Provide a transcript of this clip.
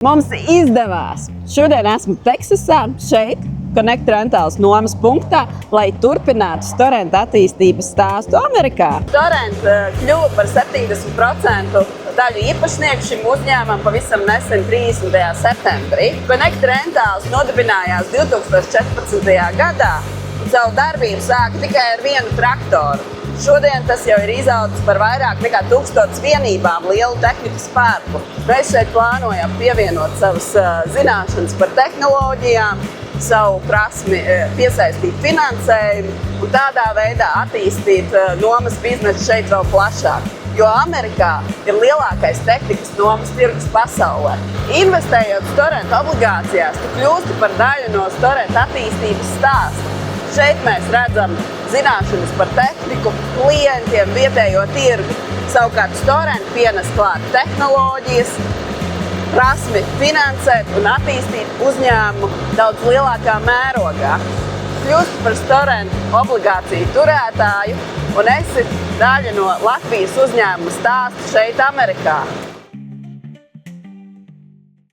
Mums izdevās! Šodien esmu Teksasā, šeit, Connect Rentals nomas punktā, lai turpinātu Storrent attīstības stāstu Amerikā. Storrent kļuva par 70% daļu īpašnieku šim uzņēmumam pavisam nesen 30. septembrī. Connect Rentals nodibinājās 2014. gadā un savu darbību sāka tikai ar vienu traktoru. Šodien tas jau ir izaudzis par vairāk nekā 1000 vienībām lielu tehnikas parku. Mēs šeit plānojam pievienot savas zināšanas par tehnoloģijām, savu prasmi piesaistīt finansējumu un tādā veidā attīstīt nomas biznesu šeit vēl plašāk. Jo Amerikā ir lielākais tehnikas nomas tirgus pasaulē. Investējot Storrent obligācijās, tu kļūsti par daļu no Storrent attīstības stāsta. Šeit mēs redzam zināšanas par tehniku, klientiem, vietējo tirgu. Savukārt Storrent pienes klāt tehnoloģijas, prasmi finansēt un attīstīt uzņēmumu daudz lielākā mērogā. Kļūst par Storrent obligāciju turētāju un esi daļa no Latvijas uzņēmuma stāsta šeit Amerikā.